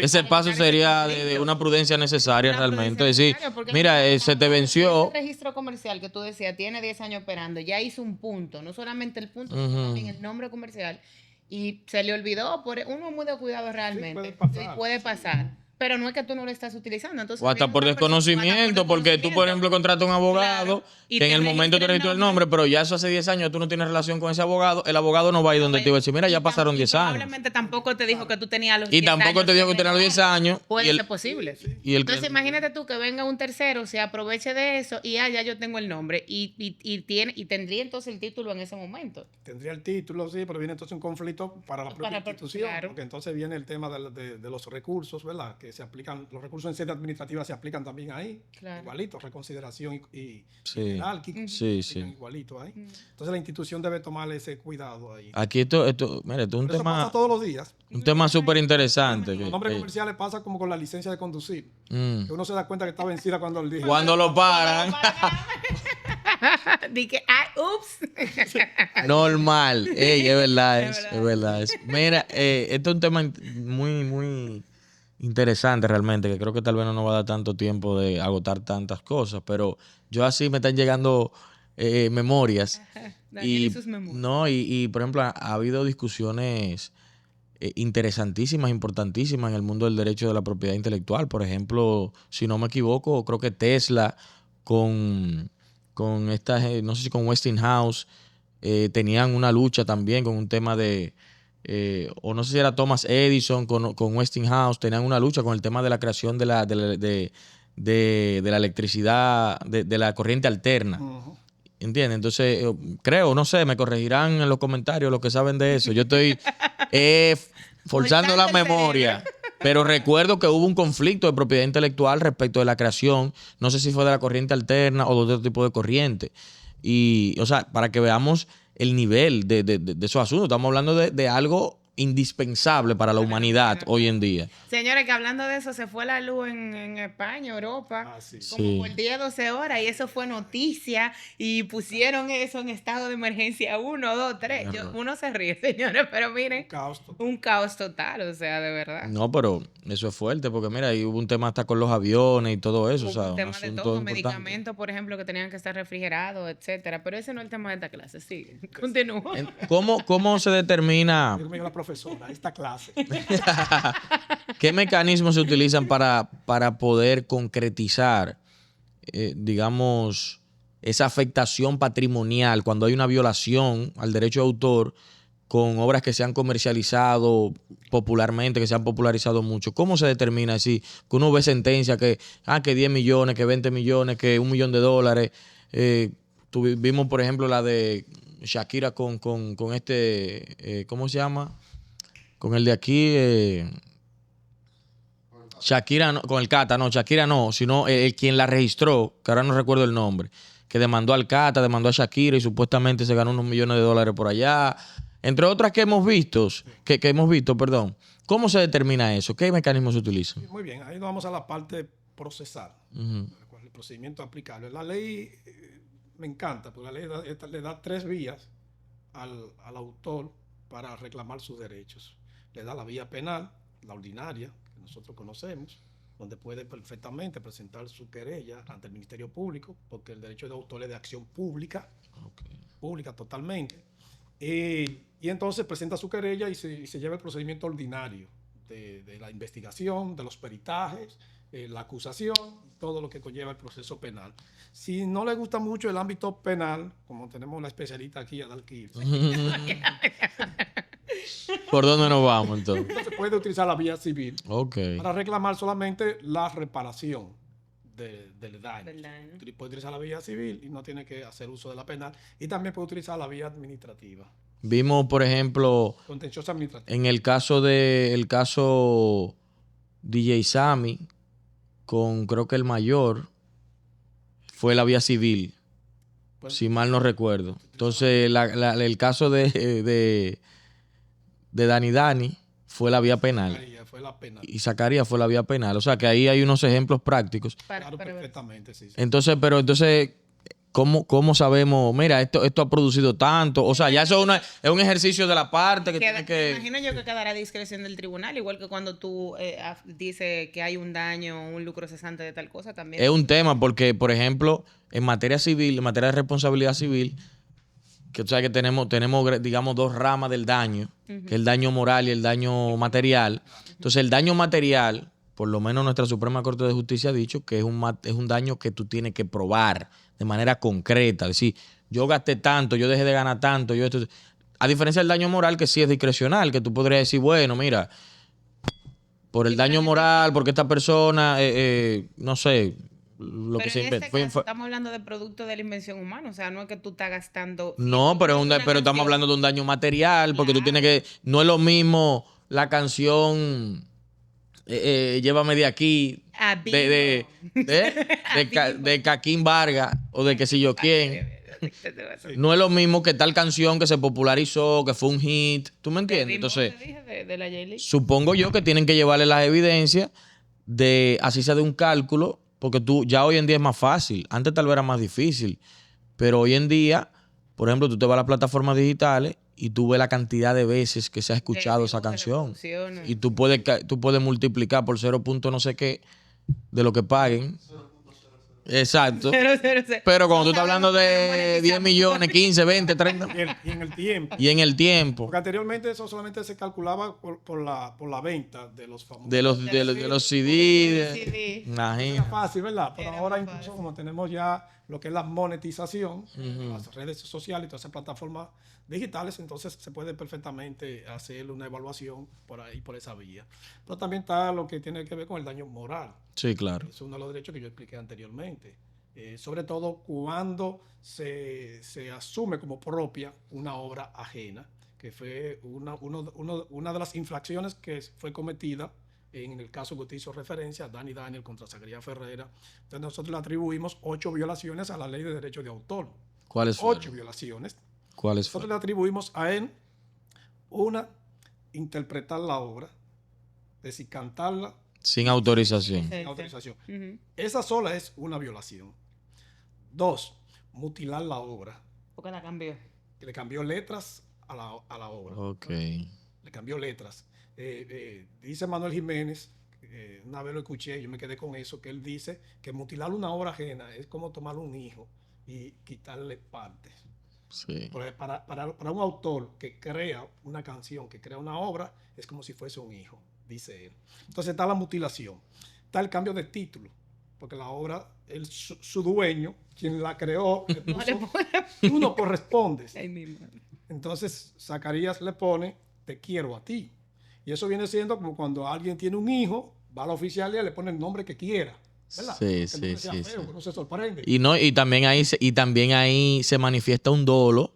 ese paso sería de una prudencia necesaria realmente. Es decir, mira, se te venció.
El registro comercial que tú decías tiene 10 años esperando, ya hizo un punto, no solamente el punto, sino también el nombre comercial. Y se le olvidó, uno es muy de cuidado realmente. Sí, puede pasar. Pero no es que tú no lo estás utilizando. Entonces,
o hasta por desconocimiento, porque tú, por ejemplo, contratas a un abogado, que en el momento te registró el nombre, pero ya eso hace 10 años tú no tienes relación con ese abogado, el abogado no va a ir donde te iba a decir, mira, ya pasaron 10 años.
Probablemente tampoco te dijo que tú tenías los 10 años.
Y tampoco te dijo que tenías los 10 años.
Puede ser posible. Entonces, imagínate tú que venga un tercero, se aproveche de eso y ya yo tengo el nombre y tendría entonces el título en ese momento.
Tendría el título, sí, pero viene entonces un conflicto para la propia institución.
Claro.
Porque entonces viene el tema de los recursos, ¿verdad? Que se aplican, los recursos en sede administrativa se aplican también ahí, igualito, reconsideración y jerárquico, igualito ahí. Entonces la institución debe tomar ese cuidado ahí.
Aquí mira, esto es un tema,
pasa todos los días.
Un tema súper interesante.
Los nombres comerciales pasa como con la licencia de conducir, que uno se da cuenta que está vencida cuando el día.
Cuando lo paran.
Dije, ups.
Normal. Es verdad. Mira, esto es un tema muy, muy interesante realmente, que creo que tal vez no nos va a dar tanto tiempo de agotar tantas cosas, pero yo así me están llegando memorias.
Daniel y sus memorias.
No, y por ejemplo, ha habido discusiones interesantísimas, importantísimas en el mundo del derecho de la propiedad intelectual. Por ejemplo, si no me equivoco, creo que Tesla con estas, no sé si con Westinghouse, tenían una lucha también con un tema de, o no sé si era Thomas Edison con Westinghouse, tenían una lucha con el tema de la creación de la electricidad, de la corriente alterna. ¿Entiendes? Entonces, creo, no sé, me corregirán en los comentarios los que saben de eso. Yo estoy forzando la memoria. Pero recuerdo que hubo un conflicto de propiedad intelectual respecto de la creación, no sé si fue de la corriente alterna o de otro tipo de corriente. Y, o sea, para que veamos el nivel de esos asuntos, estamos hablando de algo indispensable para la humanidad hoy en día.
Señores, que hablando de eso, se fue la luz en España, Europa,
Ah, sí.
como
Sí.
por 10, 12 horas, y eso fue noticia, y pusieron eso en estado de emergencia 1, 2, 3. Uno se ríe, señores, pero miren,
Caos total.
un caos total, o sea, de verdad.
No, pero eso es fuerte, porque mira, ahí hubo un tema hasta con los aviones y todo eso, o sea,
Un
un
tema de
asunto
todo,
importante.
medicamentos, por ejemplo, que tenían que estar refrigerados, etcétera. Pero ese no es el tema de esta clase, sigue. Continúa.
¿Cómo se determina,
Dios mío, la profesora, esta clase.
qué mecanismos se utilizan para poder concretizar, digamos, esa afectación patrimonial cuando hay una violación al derecho de autor con obras que se han comercializado popularmente, que se han popularizado mucho? ¿Cómo se determina así? Que uno ve sentencia que 10 millones, que 20 millones, que $1 millón. Vimos, por ejemplo, la de Shakira con este, ¿cómo se llama? Con el de aquí, Shakira, no, con el Cata, no, Shakira no, sino quien la registró, que ahora no recuerdo el nombre, que demandó al Cata, demandó a Shakira y supuestamente se ganó unos millones de dólares por allá. Entre otras que hemos visto, perdón. ¿Cómo se determina eso? ¿Qué mecanismos se utilizan?
Muy bien, ahí nos vamos a la parte procesal, el procedimiento aplicable. La ley me encanta, porque la ley le da 3 vías al autor para reclamar sus derechos. Le da la vía penal, la ordinaria, que nosotros conocemos, donde puede perfectamente presentar su querella ante el Ministerio Público, porque el derecho de autor es de acción pública, pública totalmente. Y entonces presenta su querella y se lleva el procedimiento ordinario de la investigación, de los peritajes, la acusación, todo lo que conlleva el proceso penal. Si no le gusta mucho el ámbito penal, como tenemos la especialista aquí, Adalquir,
¿Por dónde nos vamos entonces?
entonces puede utilizar la vía civil
Ok.
para reclamar solamente la reparación del daño.
Del daño.
Puede utilizar la vía civil y no tiene que hacer uso de la penal. Y también puede utilizar la vía administrativa,
Vimos, por ejemplo,
contenciosa administrativa.
en el caso DJ Sammy, con creo que el mayor, fue la vía civil,
Pues,
si mal no recuerdo. Entonces, el caso de Dani fue la vía penal.
Zacarías fue la penal.
Y Zacarías fue la vía penal. O sea que ahí hay unos ejemplos prácticos.
Claro,
Para ver.
perfectamente, sí.
Entonces, ¿cómo sabemos? Mira, esto ha producido tanto. O sea, ya eso es un ejercicio de la parte que tiene que...
Imagino yo que quedará a discreción del tribunal, igual que cuando tú dices que hay un daño, un lucro cesante de tal cosa también.
Es un tema porque, por ejemplo, en materia civil, en materia de responsabilidad civil, que tú sabes que tenemos, digamos, 2 ramas del daño, que es el daño moral y el daño material. Entonces, el daño material, por lo menos nuestra Suprema Corte de Justicia ha dicho que es un daño que tú tienes que probar de manera concreta. Es decir, yo gasté tanto, yo dejé de ganar tanto, a diferencia del daño moral, que sí es discrecional, que tú podrías decir, bueno, mira, por el daño moral, porque esta persona, no sé, lo
Pero
que se
en
inventa.
este caso estamos hablando de producto de la invención humana, o sea, no es que tú estás gastando...
No, pero estamos hablando de un daño material, porque tú tienes que... No es lo mismo la canción Llévame de aquí,
A vivo.
de Caquín Vargas, o de que si yo quién. No es lo mismo que tal canción que se popularizó, que fue un hit. ¿Tú me entiendes? Entonces,
de la Yailin.
supongo yo que tienen que llevarle las evidencias así sea de un cálculo, porque ya hoy en día es más fácil. Antes tal vez era más difícil, pero hoy en día, por ejemplo, tú te vas a las plataformas digitales y tú ves la cantidad de veces que se ha escuchado esa canción. Y tú puedes multiplicar por 0. No sé qué de lo que paguen. Exacto. Pero cuando tú estás hablando de 10 millones, 15, 20, 30.
Y en el tiempo.
Y en el tiempo.
Porque anteriormente eso solamente se calculaba por la venta de los famosos.
De los CD.
Era
Imagínate.
fácil, ¿verdad? Pero
Era
ahora
más
incluso
fácil.
como tenemos ya lo que es la monetización, las redes sociales y todas esas plataformas digitales, entonces se puede perfectamente hacer una evaluación por ahí, por esa vía. Pero también está lo que tiene que ver con el daño moral.
Sí, claro.
Es uno de los derechos que yo expliqué anteriormente. Sobre todo cuando se asume como propia una obra ajena, que fue una de las infracciones que fue cometida en el caso que usted hizo referencia, Dani Daniel contra Zacarías Ferreira. Entonces nosotros le atribuimos 8 violaciones a la ley de derecho de autor.
¿Cuáles fueron?
8 violaciones.
¿Cuáles
Nosotros
fueron?
le atribuimos a él una, interpretar la obra, es decir, cantarla
Sin autorización.
sin autorización. Esa sola es una violación. 2, mutilar la obra.
Porque la cambió.
Que le cambió letras a la obra.
Ok.
Le cambió letras. Dice Manuel Jiménez, una vez lo escuché, yo me quedé con eso, que él dice que mutilar una obra ajena es como tomar un hijo y quitarle partes.
Sí.
Porque para un autor que crea una canción, que crea una obra, es como si fuese un hijo, dice él. Entonces está la mutilación, está el cambio de título, porque la obra, su dueño, quien la creó, le
No le
puso,
pone-
tú no correspondes.
Ay, mi madre.
Entonces Zacarías le pone, te quiero a ti. Y eso viene siendo como cuando alguien tiene un hijo, va a la oficialía y le pone el nombre que quiera. ¿Verdad?
Sí,
Que el
sí,
nombre sea
sí,
feo,
sí.
uno se sorprende.
Y también ahí se manifiesta un dolo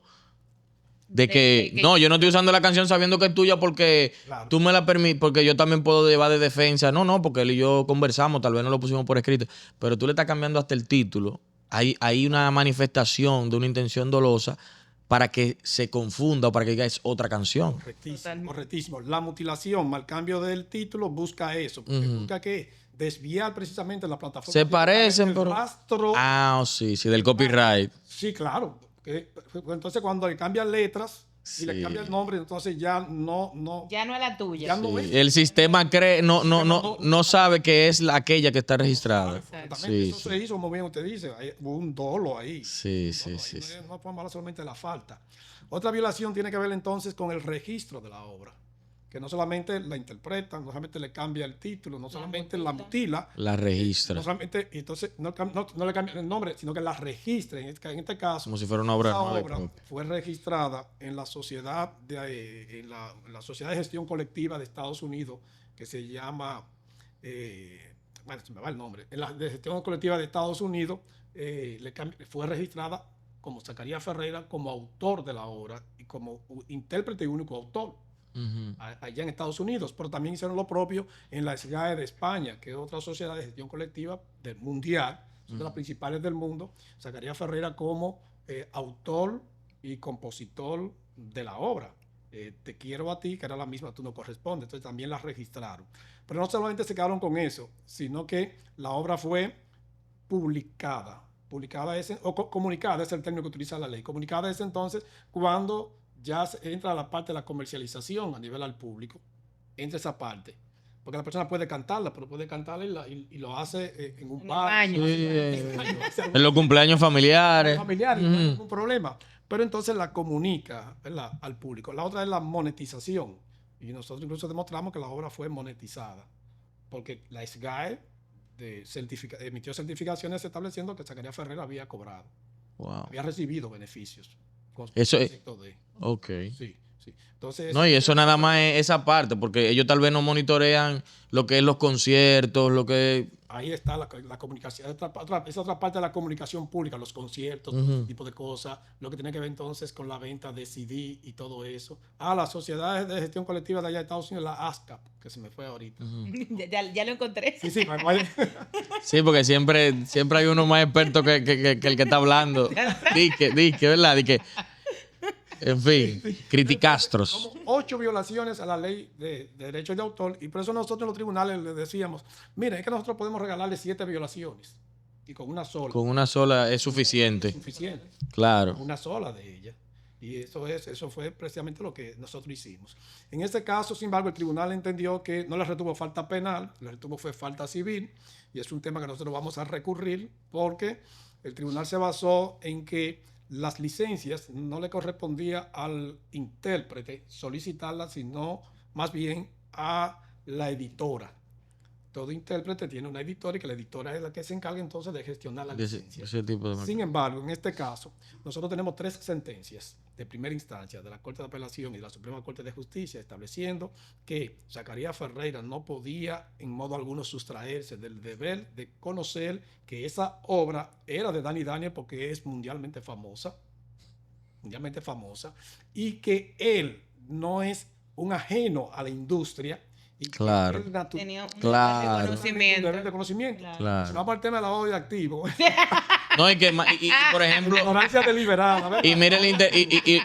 de que no, yo no estoy usando la canción sabiendo que es tuya porque
Claro.
tú me la permites, porque yo también puedo llevar de defensa. No, porque él y yo conversamos, tal vez no lo pusimos por escrito, pero tú le estás cambiando hasta el título. Hay una manifestación de una intención dolosa para que se confunda o para que diga es otra canción.
Correctísimo,
Totalmente.
correctísimo. La mutilación, mal cambio del título, busca eso. Porque busca que desviar precisamente la plataforma.
Se parecen,
el
pero...
rastro.
Sí, del copyright.
Sí, claro. Entonces cuando le cambian letras y le
Sí.
cambia el nombre, entonces ya no.
Ya no es la tuya.
Ya no
Sí,
es.
el sistema no sabe que es aquella que está registrada.
Exactamente.
Sí,
Eso
sí.
se hizo, muy bien usted dice. Hubo un dolo ahí.
Sí,
Un
sí,
dolo
sí,
ahí.
sí.
No podemos hablar solamente de la falta. Otra violación tiene que ver entonces con el registro de la obra. Que no solamente la interpretan, no solamente le cambia el título, no solamente la mutila,
La registra.
no solamente, y entonces no le cambian el nombre, sino que la registra. En este caso,
Como si fuera una obra
esa
nueva y
obra
propia.
fue registrada en la sociedad en la sociedad de gestión colectiva de Estados Unidos, que se llama, bueno, se me va el nombre, en la de gestión colectiva de Estados Unidos, fue registrada como Zacarías Ferreira como autor de la obra y como intérprete y único autor allá en Estados Unidos, pero también hicieron lo propio en la SGAE de España, que es otra sociedad de gestión colectiva del mundial, son de las principales del mundo. Zacarías Ferreira como autor y compositor de la obra. Te quiero a ti, que era la misma, tú no correspondes, entonces también la registraron. Pero no solamente se quedaron con eso, sino que la obra fue publicada. Publicada es, o comunicada, es el término que utiliza la ley. Comunicada es entonces cuando ya entra la parte de la comercialización a nivel al público, entra esa parte. Porque la persona puede cantarla, pero puede cantarla y lo hace en un
En el
bar.
baño.
En los cumpleaños familiares.
Familiar, no hay ningún problema. Pero entonces la comunica, ¿verdad?, al público. La otra es la monetización. Y nosotros incluso demostramos que la obra fue monetizada. Porque la SGAE emitió certificaciones estableciendo que Zacarías Ferreira había cobrado,
Wow.
había recibido beneficios.
Eso es-
concepto de.
Ok.
Sí, sí. Entonces,
No, y eso nada más es esa parte, porque ellos tal vez no monitorean lo que es los conciertos, lo que...
ahí está la comunicación. Esa otra parte de la comunicación pública, los conciertos, todo ese tipo de cosas, lo que tiene que ver entonces con la venta de CD y todo eso. La Sociedad de Gestión Colectiva de allá de Estados Unidos, la ASCAP, que se me fue ahorita.
Ya lo encontré.
Sí, sí, vaya.
Sí, porque siempre hay uno más experto que el que está hablando. Dique, ¿verdad? Dique. En fin, criticastros.
Como 8 violaciones a la ley de derechos de autor, y por eso nosotros en los tribunales le decíamos, miren, es que nosotros podemos regalarle 7 violaciones, y con una sola
Con una sola es
es
suficiente.
suficiente.
Claro.
Una sola de ellas. Y eso fue precisamente lo que nosotros hicimos. En este caso, sin embargo, el tribunal entendió que no le retuvo falta penal, le retuvo fue falta civil, y es un tema que nosotros vamos a recurrir porque el tribunal se basó en que las licencias no le correspondía al intérprete solicitarlas, sino más bien a la editora. Todo intérprete tiene una editora y que la editora es la que se encarga entonces de gestionar la
De
licencia.
ese tipo de...
Sin embargo, en este caso, nosotros tenemos 3 sentencias de primera instancia de la Corte de Apelación y de la Suprema Corte de Justicia estableciendo que Zacarías Ferreira no podía en modo alguno sustraerse del deber de conocer que esa obra era de Dani Daniel porque es mundialmente famosa, y que él no es un ajeno a la industria Y que
Claro.
él
Tenía un
Claro.
nivel de conocimiento.
nivel de conocimiento.
Claro.
Claro.
Si vamos al tema del lavado de activos,
No, y por ejemplo,
ignorancia deliberada. ¿verdad?
y mire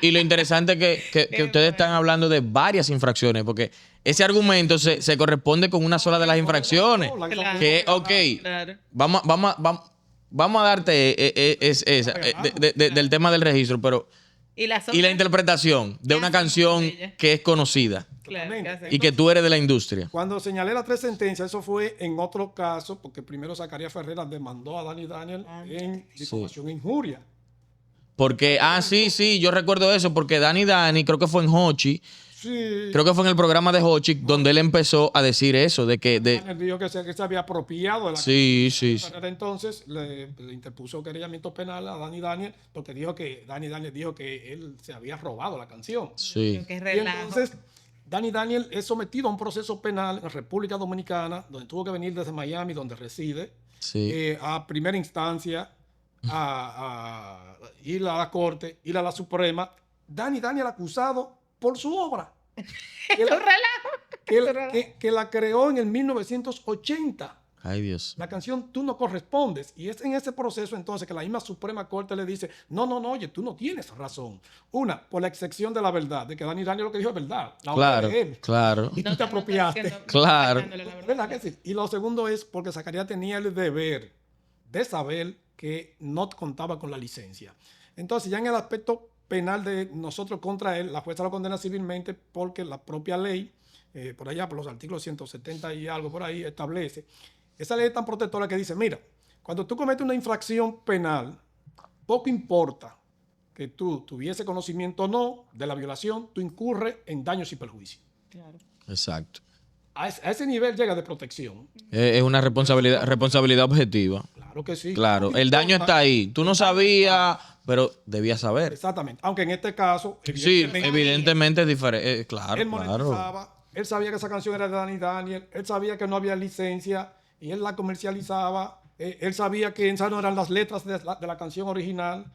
y lo interesante que ustedes están hablando de varias infracciones, porque ese argumento se corresponde con una sola de las infracciones.
Claro.
Que, ok,
Claro.
vamos a darte esa, del tema del registro, pero
Y la
y la interpretación de
¿Qué
una
hacemos con
canción
ella?
que es conocida
Claro, ¿qué hacemos?
y que tú eres de la industria.
Cuando señalé las 3 sentencias, eso fue en otro caso, porque primero Zacarías Ferreira demandó a Dani Daniel en difamación e injuria.
Porque, sí, yo recuerdo eso, porque Dani, creo que fue en Hochi,
Sí.
creo que fue en el programa de Hochi, donde él empezó a decir eso, de que,
Daniel dijo que se había apropiado de la
sí.
Ferreira entonces le interpuso querellamiento penal a Dani Daniel porque dijo que Dani Daniel dijo que él se había robado la canción.
Sí.
Qué
Y
relajo.
entonces Dani Daniel es sometido a un proceso penal en República Dominicana, donde tuvo que venir desde Miami, donde reside,
Sí.
a primera instancia, a ir a la Corte, ir a la Suprema. Dani Daniel acusado por su obra. Que
Un
la,
relajo.
que la creó en el 1980.
Ay, Dios.
La canción Tú no correspondes. Y es en ese proceso entonces que la misma Suprema Corte le dice, no, oye, tú no tienes razón. Una, por la excepción de la verdad, de que Dani Daniel lo que dijo es verdad. La obra
Claro,
de él.
claro.
Y tú te apropiaste.
Claro.
¿Verdad que sí? Y lo segundo es porque Zacarías tenía el deber de saber que no contaba con la licencia. Entonces, ya en el aspecto penal de nosotros contra él, la jueza lo condena civilmente porque la propia ley, por allá, por los artículos 170 y algo por ahí, establece. Esa ley es tan protectora que dice, mira, cuando tú cometes una infracción penal, poco importa que tú tuviese conocimiento o no de la violación, tú incurres en daños y perjuicios.
Claro.
Exacto.
A ese nivel llega de protección.
Es una responsabilidad objetiva.
Claro que sí.
Claro,
Poco
el daño
importa.
está ahí. Tú no sabías, pero debías saber.
Exactamente. Aunque en este caso,
Sí, evidentemente es diferente. Claro,
él
claro.
monetizaba, él sabía que esa canción era de Dani Daniel, él sabía que no había licencia y él la comercializaba, él sabía que esas no eran las letras de la canción original,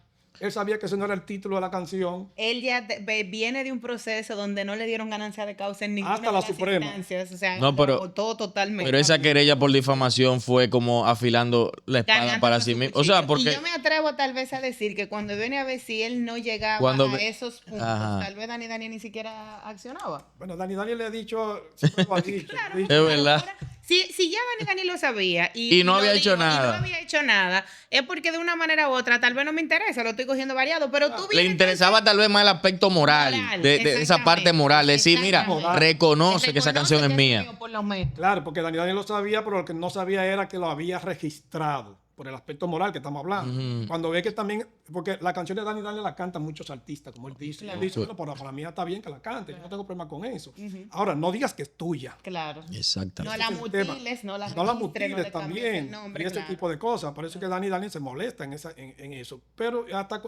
él sabía que ese no era el título de la canción.
Él ya viene de un proceso donde no le dieron ganancia de causa en ninguna
Hasta
de
la
las
Suprema.
instancias. O sea,
No, pero-
lo votó totalmente.
Pero esa querella por difamación fue como afilando la espada
Ganándose
para
su
sí mismo. O
cuchillo.
sea, porque
Y yo me atrevo tal vez a decir que cuando viene a ver si él no llegaba
Cuando
a
ve-
esos puntos,
Ajá.
tal vez Dani ni siquiera accionaba.
Bueno, Dani Daniel le ha dicho, siempre lo ha dicho, le ha dicho,
es verdad.
Ahora, si ya Dani lo sabía y
no
lo
había hecho
dijo, y
nada.
no había hecho nada, es porque de una manera u otra tal vez no me interesa, lo estoy cogiendo variado, pero tú
Le
vienes
interesaba tal vez más el aspecto moral,
Moral,
de esa
exactamente,
parte moral. Decir, mira,
exactamente.
reconoce que esa canción es
mío,
mía.
por lo menos.
claro, porque Dani Daniel lo sabía, pero lo que no sabía era que lo había registrado por el aspecto moral que estamos hablando. Cuando ve que también, porque la canción de Dani Daniel la cantan muchos artistas, como él dice. Él dice, bueno, para mí está bien que la cante, yo no tengo problema con eso. Ahora, no digas que es tuya.
Claro.
Exactamente.
No la
Ese es el tema.
mutiles, no la
No la
registres, no
mutiles
le cambies
también.
el nombre,
Y ese
claro.
tipo de cosas. Por eso es que Dani Daniel se molesta en eso. Pero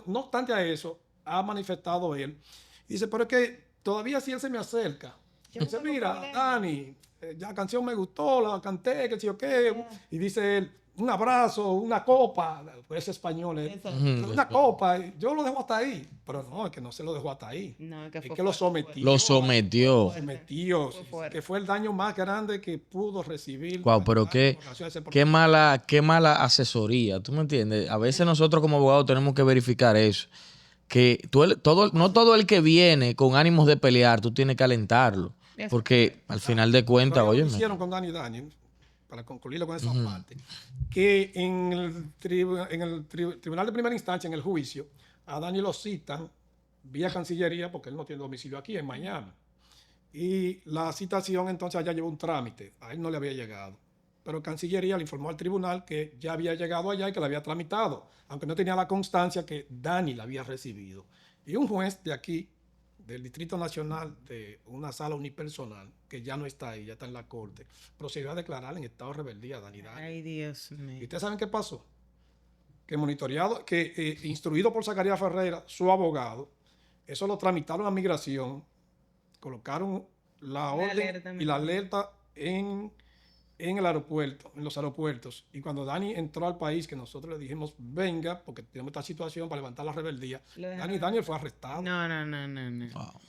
no obstante a eso, ha manifestado él. Dice, pero es que todavía si él se me acerca.
Yo no
Dice,
tengo
mira,
problema.
Dani, ya la canción me gustó, la canté, que sí o qué. Y dice él, un abrazo, una copa. Pues es español.
Exacto.
Una copa. Yo lo dejo hasta ahí. Pero no, es que no se lo dejó hasta ahí.
No, que
Es
fue
que lo
fuerte,
sometió.
Lo sometió.
Se metió,
Fue fuerte.
que fue el daño más grande que pudo recibir.
Wow, pero qué mala asesoría, ¿tú me entiendes? A veces nosotros como abogados tenemos que verificar eso. Que no todo el que viene con ánimos de pelear, tú tienes que alentarlo. Porque al final de cuentas,
Pero
oye,
lo que hicieron con Dani Daniel, para concluirlo con esa parte, que en el tribunal de primera instancia, en el juicio, a Dani lo citan vía Cancillería, porque él no tiene domicilio aquí, en Miami. Y la citación entonces allá llevó un trámite, a él no le había llegado. Pero Cancillería le informó al tribunal que ya había llegado allá y que la había tramitado, aunque no tenía la constancia que Dani la había recibido. Y un juez de aquí, del Distrito Nacional, de una sala unipersonal, que ya no está ahí, ya está en la corte, procedió a declarar en estado de rebeldía a Dani Daniel.
Ay, Dios
¿Y
mío.
ustedes saben qué pasó? Que monitoreado, instruido por Zacarías Ferreira, su abogado, eso lo tramitaron a migración, colocaron la orden
alerta,
y la alerta en el aeropuerto, en los aeropuertos. Y cuando Dani entró al país, que nosotros le dijimos, venga, porque tenemos esta situación para levantar la rebeldía,
Lo dejaron.
Daniel fue arrestado.
No.
wow.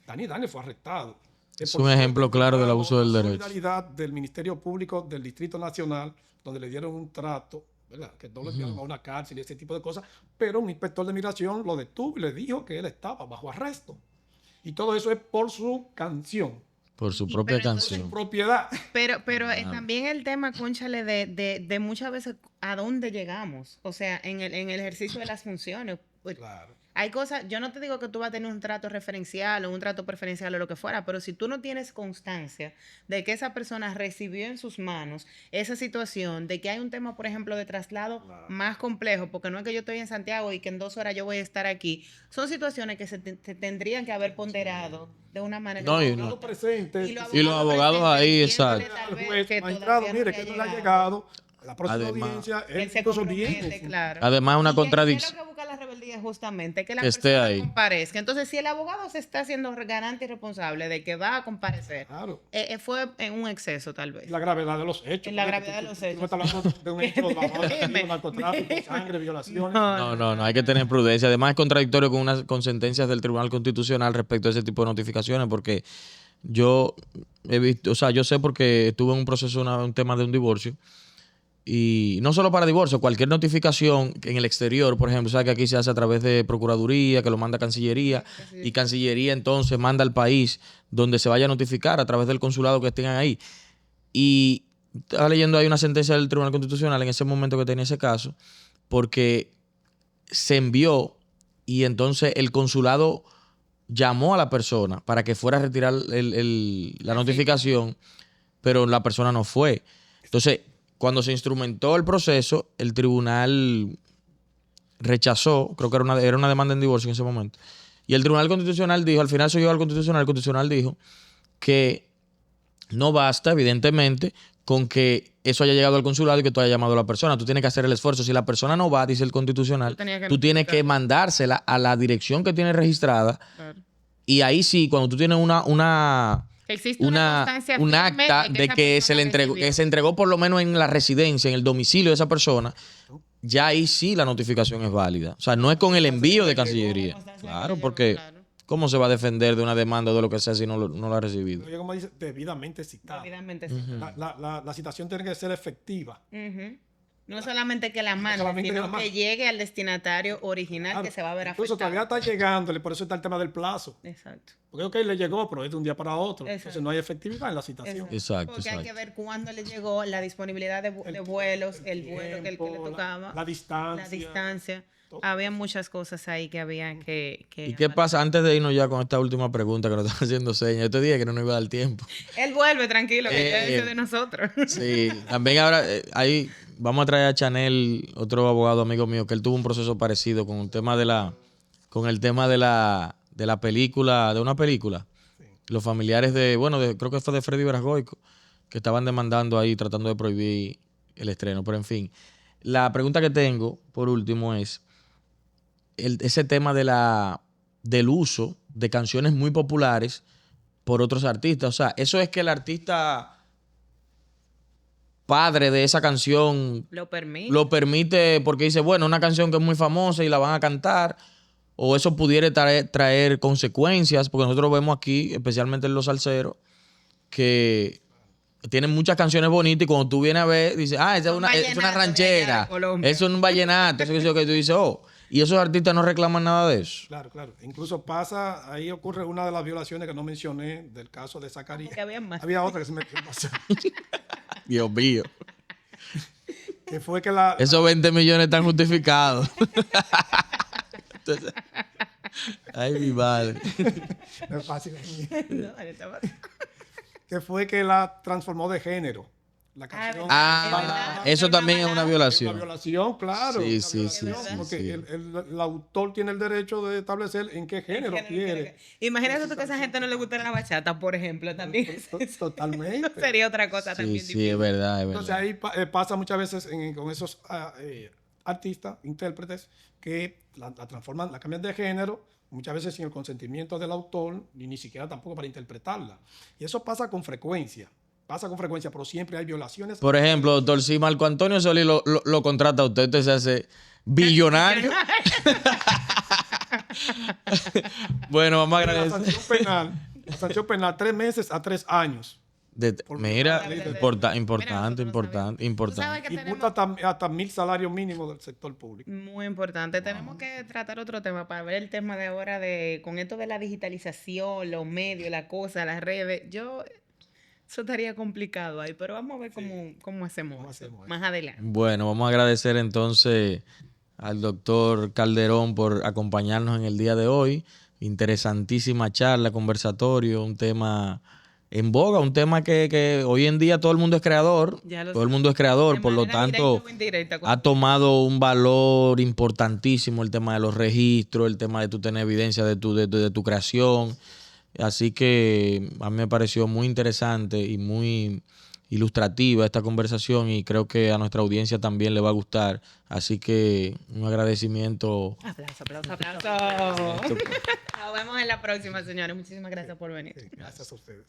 Daniel fue arrestado.
Es un ejemplo claro del abuso del
la
derecho.
solidaridad del Ministerio Público del Distrito Nacional, donde le dieron un trato, ¿verdad? Que no lo enviaron a una cárcel y ese tipo de cosas, pero un inspector de migración lo detuvo y le dijo que él estaba bajo arresto. Y todo eso es por su canción,
Por su
Y-
propia
pero entonces-
su
canción.
propiedad.
Pero también el tema, cónchale, de muchas veces a dónde llegamos. O sea, en el ejercicio de las funciones. Pues,
Claro.
hay cosas, yo no te digo que tú vas a tener un trato referencial o un trato preferencial o lo que fuera, pero si tú no tienes constancia de que esa persona recibió en sus manos esa situación, de que hay un tema, por ejemplo, de traslado
Claro.
más complejo, porque no es que yo estoy en Santiago y que en 2 horas yo voy a estar aquí, son situaciones que se tendrían que haber ponderado de una manera.
No, y
Abogado
no.
presente,
Y los abogados ahí,
diciéndole
exacto.
tal
al
vez
juez,
que
magistrado,
todavía
mire
le
que
ha
no le ha
llegado.
llegado. La próxima
Además-
audiencia,
Él
él
se
incluso
compromete,
bien.
claro.
Además, una
¿Y qué es
contradicción.
lo que busca la rebeldía justamente? Que la
Que esté
persona
ahí.
comparezca. Entonces, si el abogado se está haciendo garante y responsable de que va a comparecer,
Claro.
fue en un exceso, tal vez.
La gravedad de los hechos.
En la
porque
gravedad de los
tú
hechos.
me estás hablando de un hecho bajo
Dime,
narcotráfico,
dime.
sangre, violaciones.
No, hay que tener prudencia. Además, es contradictorio con sentencias del Tribunal Constitucional respecto a ese tipo de notificaciones, porque yo he visto, o sea, yo sé porque estuve en un proceso, un tema de un divorcio, y no solo para divorcio, cualquier notificación en el exterior, por ejemplo, sabes que aquí se hace a través de Procuraduría, que lo manda Cancillería, y Cancillería entonces manda al país donde se vaya a notificar a través del consulado que estén ahí. Y estaba leyendo ahí una sentencia del Tribunal Constitucional en ese momento que tenía ese caso, porque se envió y entonces el consulado llamó a la persona para que fuera a retirar la notificación, pero la persona no fue. Entonces, cuando se instrumentó el proceso, el tribunal rechazó, creo que era una demanda en divorcio en ese momento, y el Tribunal Constitucional dijo, al final se llegó al Constitucional, el Constitucional dijo que no basta, evidentemente, con que eso haya llegado al consulado y que tú hayas llamado a la persona. Tú tienes que hacer el esfuerzo. Si la persona no va, dice el Constitucional, tú tienes que mandársela a la dirección que tiene registrada.
Claro.
Y ahí sí, cuando tú tienes
Que existe una constancia
un
firme
acta de
esa
que se le
persona
entregó,
recibió.
que se entregó por lo menos en la residencia, en el domicilio de esa persona, ya ahí sí la notificación es válida. O sea, no es con el envío de Cancillería. Claro, porque
Claro.
¿cómo se va a defender de una demanda o de lo que sea si no lo ha recibido?
Oye, como dice, debidamente citada.
Debidamente sí.
La citación tiene que ser efectiva.
Ujú. No solamente que la mande,
solamente que
sino
la mande.
que llegue al destinatario original
Claro.
que se va a ver
Incluso
afectado.
todavía está llegándole, por eso está el tema del plazo.
Exacto.
Porque ok, le llegó, pero es de un día para otro.
Exacto.
Entonces no hay efectividad en la citación.
Exacto,
Porque hay que
exacto.
ver cuándo le llegó, la disponibilidad de vuelos, el vuelo que le
tiempo,
tocaba,
la distancia.
la distancia.
todo.
Había muchas cosas ahí que había que...
¿Y qué pasa antes de irnos ya con esta última pregunta que nos están haciendo señas? Yo te dije que no nos iba a dar tiempo.
Él vuelve, tranquilo, que ya
Eh,
dice de nosotros.
Sí, también ahora ahí vamos a traer a Chanel, otro abogado amigo mío, que él tuvo un proceso parecido con el tema de la película, de una película. Los familiares creo que fue de Freddy Verasgoico, que estaban demandando ahí, tratando de prohibir el estreno. Pero en fin, la pregunta que tengo, por último, es ese tema del uso de canciones muy populares por otros artistas. O sea, eso es que el artista padre de esa canción
Lo permite.
lo permite porque dice, bueno, una canción que es muy famosa y la van a cantar, o eso pudiera traer consecuencias, porque nosotros vemos aquí, especialmente en los salseros, que tienen muchas canciones bonitas y cuando tú vienes a ver, dices, esa es una
vallenatos de allá
ranchera,
de Colombia.
eso es un vallenato, eso que tú dices, y esos artistas no reclaman nada de eso.
Claro, claro. Incluso pasa, ahí ocurre una de las violaciones que no mencioné del caso de Zacarías.
Que había más.
Había otra que se me pasó.
Dios mío.
Que fue que
Esos 20 millones están justificados. Entonces, ay, mi madre.
es fácil.
No, estaba-
Que fue que la transformó de género. La canción.
Eso también es una
Una
violación.
violación, claro.
Sí,
una
sí,
violación,
sí, sí,
porque
sí.
el autor tiene el derecho de establecer en qué género quiere.
Imagínate tú que a esa gente no le gusta la bachata, por ejemplo, también.
Totalmente.
Sería otra cosa
Sí,
también
sí,
difícil.
es verdad, es
Entonces
verdad.
ahí pasa muchas veces con esos artistas, intérpretes, que la transforman, la cambian de género, muchas veces sin el consentimiento del autor, ni siquiera tampoco para interpretarla. Y eso pasa con frecuencia. Pero siempre hay violaciones.
Por ejemplo, doctor, si Marco Antonio Solís lo contrata a usted, usted se hace billonario. Bueno, vamos a
La
agradecer.
sanción penal La sanción penal, 3 meses a 3 años.
Mira, importante,
Tú
importante.
sabes que
Y
tenemos...
multa hasta 1.000 salarios mínimos del sector público.
Muy importante. Tenemos que tratar otro tema para ver el tema de ahora de con esto de la digitalización, los medios, la cosa, las redes. Eso estaría complicado ahí, pero vamos a ver cómo hacemos
¿Cómo
eso
hacemos eso?
más adelante.
Bueno, vamos a agradecer entonces al doctor Calderón por acompañarnos en el día de hoy. Interesantísima charla, conversatorio, un tema en boga, un tema que hoy en día todo el mundo es creador,
Ya lo
todo el
sé.
mundo es creador,
De
por lo
manera
tanto
directa o indirecta,
ha tomado un valor importantísimo el tema de los registros, el tema de tú tener evidencia de tu creación. Así que a mí me pareció muy interesante y muy ilustrativa esta conversación y creo que a nuestra audiencia también le va a gustar. Así que un agradecimiento.
Aplauso, aplauso, aplauso. Nos vemos en la próxima, señores. Muchísimas gracias por venir.
Sí, gracias a ustedes.